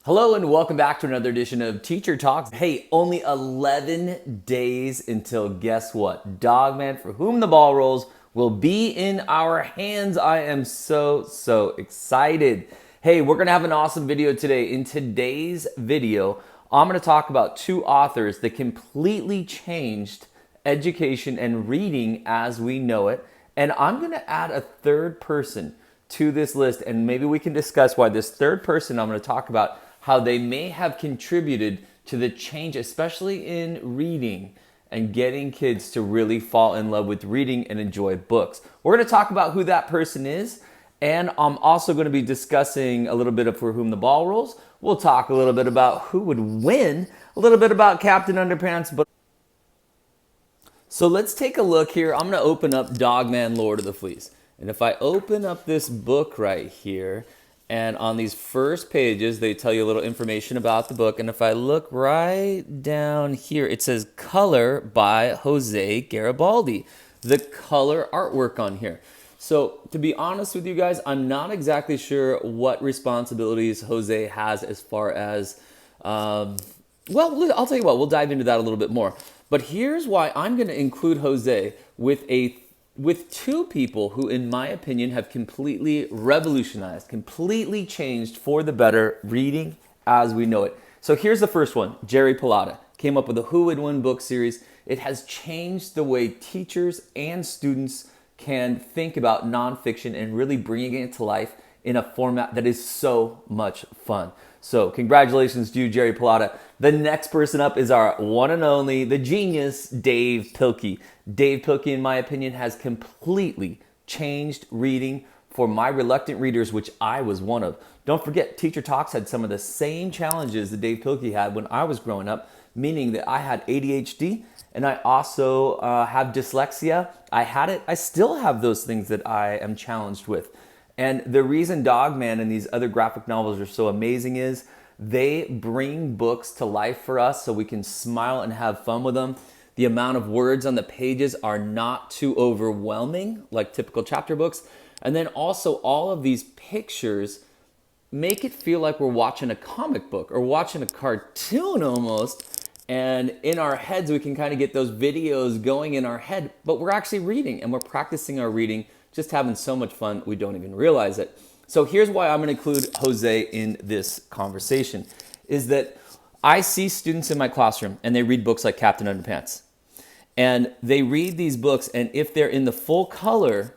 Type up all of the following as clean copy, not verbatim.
Hello and welcome back to another edition of Teacher Talks. Hey, only 11 days until guess what? Dogman, for whom the ball rolls, will be in our hands. I am so excited. Hey, we're gonna have an awesome video today. In today's video, I'm gonna talk about two authors that completely changed education and reading as we know it. And I'm gonna add a third person to this list, and maybe we can discuss why this third person I'm gonna talk about how they may have contributed to the change, especially in reading and getting kids to really fall in love with reading and enjoy books. We're going to talk about who that person is, and I'm also going to be discussing a little bit of For Whom the Ball Rolls. We'll talk a little bit about who would win, a little bit about Captain Underpants. So let's take a look here. I'm going to open up Dogman, Lord of the Fleece. And if I open up this book right here, and on these first pages, they tell you a little information about the book. And if I look right down here, it says color by Jose Garibaldi, the color artwork on here. So to be honest with you guys, I'm not exactly sure what responsibilities Jose has as far as, well, I'll tell you what, we'll dive into that a little bit more. But here's why I'm going to include Jose with two people who, in my opinion, have completely revolutionized, completely changed for the better reading as we know it. So here's the first one. Jerry Pallotta came up with a Who Would Win book series. It has changed the way teachers and students can think about nonfiction and really bringing it to life in a format that is so much fun. So congratulations to you, Jerry Pallotta. The next person up is our one and only, the genius, Dav Pilkey. Dav Pilkey, in my opinion, has completely changed reading for my reluctant readers, which I was one of. Don't forget, Teacher Talks had some of the same challenges that Dav Pilkey had when I was growing up, meaning that I had ADHD and I also have dyslexia. I had it. I still have those things that I am challenged with. And the reason Dogman and these other graphic novels are so amazing is they bring books to life for us so we can smile and have fun with them. The amount of words on the pages are not too overwhelming like typical chapter books. And then also all of these pictures make it feel like we're watching a comic book or watching a cartoon almost. And in our heads, we can kind of get those videos going in our head, but we're actually reading and we're practicing our reading, just having so much fun we don't even realize it. So here's why I'm going to include Jose in this conversation, is that I see students in my classroom and they read books like Captain Underpants. And they read these books, and if they're in the full color,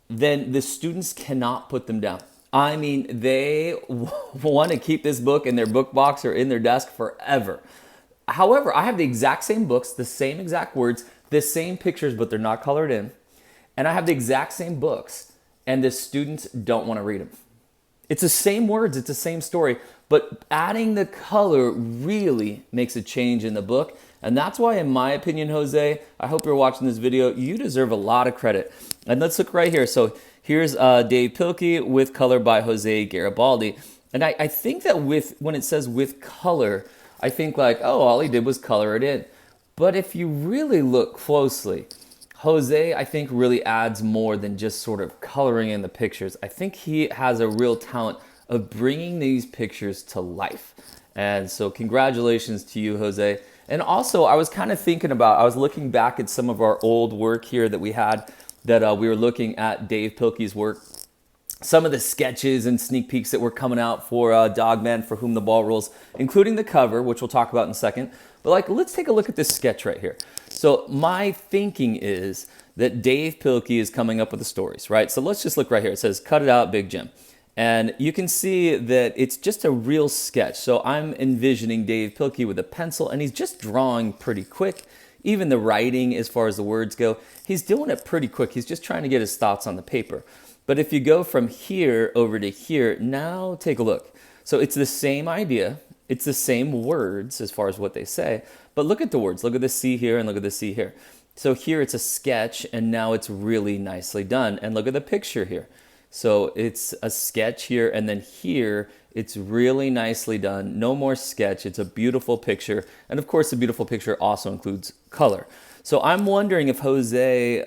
then the students cannot put them down. I mean, they want to keep this book in their book box or in their desk forever. However, I have the exact same books, the same exact words, the same pictures, but they're not colored in. And I have the exact same books, and the students don't want to read them. It's the same words, it's the same story, but adding the color really makes a change in the book. And that's why, in my opinion, Jose, I hope you're watching this video, you deserve a lot of credit. And let's look right here. So here's Dav Pilkey with color by Jose Garibaldi. And I think that when it says with color, I think like, oh, all he did was color it in. But if you really look closely, Jose, I think, really adds more than just sort of coloring in the pictures. I think he has a real talent of bringing these pictures to life. And so congratulations to you, Jose. And also, I was kind of thinking about, I was looking back at some of our old work here that we had, that we were looking at Dav Pilkey's work. Some of the sketches and sneak peeks that were coming out for Dogman, For Whom the Ball Rolls, including the cover, which we'll talk about in a second. But like, let's take a look at this sketch right here. So my thinking is that Dav Pilkey is coming up with the stories, right? So let's just look right here. It says, cut it out, Big Jim. And you can see that it's just a real sketch. So I'm envisioning Dav Pilkey with a pencil, and he's just drawing pretty quick. Even the writing, as far as the words go, he's doing it pretty quick. He's just trying to get his thoughts on the paper. But if you go from here over to here, now take a look. So it's the same idea. It's the same words as far as what they say. But look at the words. Look at the C here and look at the C here. So here it's a sketch, and now it's really nicely done. And look at the picture here. So it's a sketch here, and then here it's really nicely done. No more sketch. It's a beautiful picture. And of course, the beautiful picture also includes color. So I'm wondering if Jose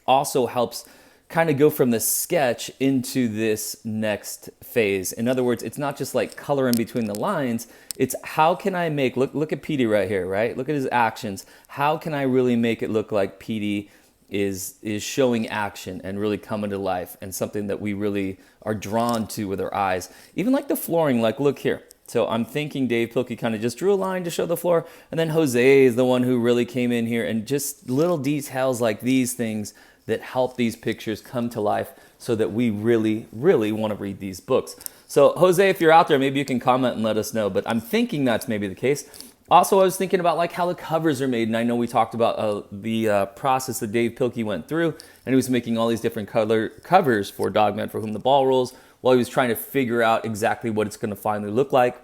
also helps kind of go from the sketch into this next phase. In other words, it's not just like color in between the lines. It's how can I make, look at PD right here, right? Look at his actions. How can I really make it look like PD is showing action and really coming to life, and something that we really are drawn to with our eyes. Even like the flooring, like look here. So I'm thinking Dav Pilkey kind of just drew a line to show the floor, and then Jose is the one who really came in here, and just little details like these things that help these pictures come to life so that we really, really want to read these books. So Jose, if you're out there, maybe you can comment and let us know, but I'm thinking that's maybe the case. Also, I was thinking about like how the covers are made, and I know we talked about the process that Dav Pilkey went through, and he was making all these different color covers for Dogman, For Whom the Ball Rolls, while he was trying to figure out exactly what it's going to finally look like.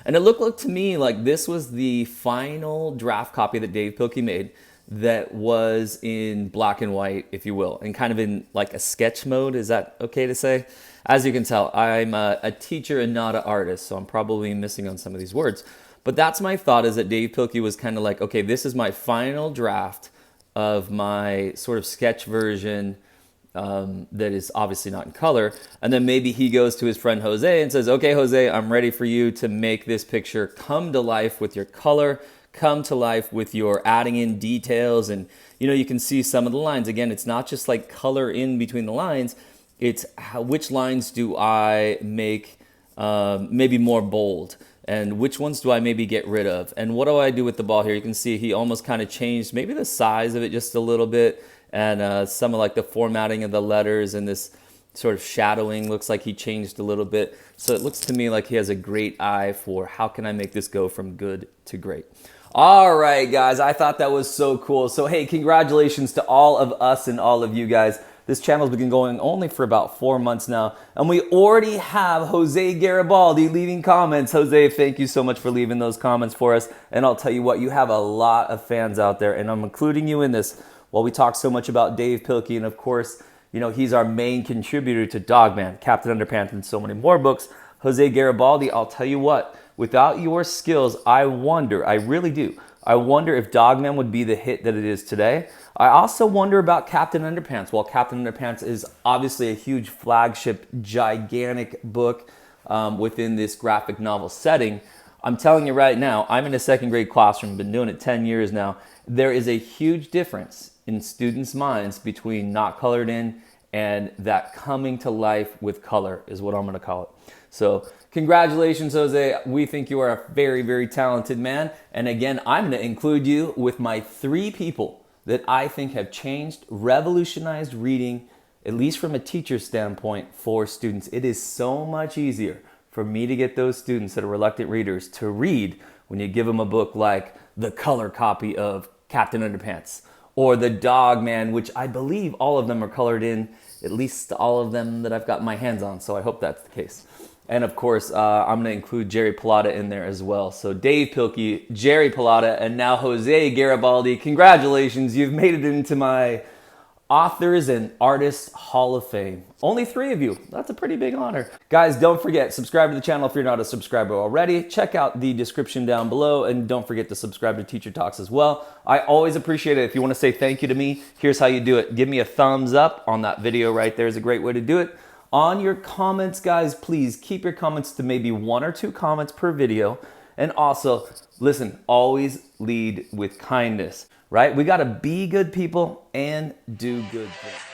And it looked to me like this was the final draft copy that Dav Pilkey made, that was in black and white, if you will, and kind of in like a sketch mode. Is that okay to say? As you can tell, I'm a teacher and not an artist, so I'm probably missing on some of these words. But that's my thought, is that Dav Pilkey was kind of like, okay, this is my final draft of my sort of sketch version that is obviously not in color. And then maybe he goes to his friend Jose and says, okay, Jose, I'm ready for you to make this picture come to life with your color, come to life with your adding in details. And, you know, you can see some of the lines. Again, it's not just like color in between the lines. It's which lines do I make maybe more bold, and which ones do I maybe get rid of? And what do I do with the ball here? You can see he almost kind of changed maybe the size of it just a little bit, and some of like the formatting of the letters and this sort of shadowing looks like he changed a little bit. So it looks to me like he has a great eye for how can I make this go from good to great. All right, guys, I thought that was so cool. So, hey, congratulations to all of us and all of you guys. This channel's been going only for about 4 months now, and we already have Jose Garibaldi leaving comments. Jose, thank you so much for leaving those comments for us. And I'll tell you what, you have a lot of fans out there, and I'm including you in this while we talk so much about Dav Pilkey. And of course, you know, he's our main contributor to Dogman, Captain Underpants, and so many more books. Jose Garibaldi, I'll tell you what, without your skills, I wonder, I really do, I wonder if Dogman would be the hit that it is today. I also wonder about Captain Underpants. While Captain Underpants is obviously a huge flagship, gigantic book within this graphic novel setting, I'm telling you right now, I'm in a second grade classroom, been doing it 10 years now. There is a huge difference in students' minds between not colored in and that coming to life with color is what I'm going to call it. So congratulations, Jose. We think you are a very, very talented man. And again, I'm going to include you with my 3 people that I think have changed, revolutionized reading, at least from a teacher standpoint, for students. It is so much easier for me to get those students that are reluctant readers to read when you give them a book like the color copy of Captain Underpants or the Dogman, which I believe all of them are colored in, at least all of them that I've got my hands on, so I hope that's the case. And of course, I'm going to include Pallotta in there as well. So Dav Pilkey, Pallotta, and now Jose Garibaldi. Congratulations, you've made it into my Authors and Artists Hall of Fame. Only 3 of you. That's a pretty big honor. Guys, don't forget, subscribe to the channel if you're not a subscriber already. Check out the description down below, and don't forget to subscribe to Teacher Talks as well. I always appreciate it. If you want to say thank you to me, here's how you do it. Give me a thumbs up on that video right there is a great way to do it. On your comments, guys, please keep your comments to maybe 1 or 2 comments per video. And also, listen, always lead with kindness, right? We got to be good people and do good things.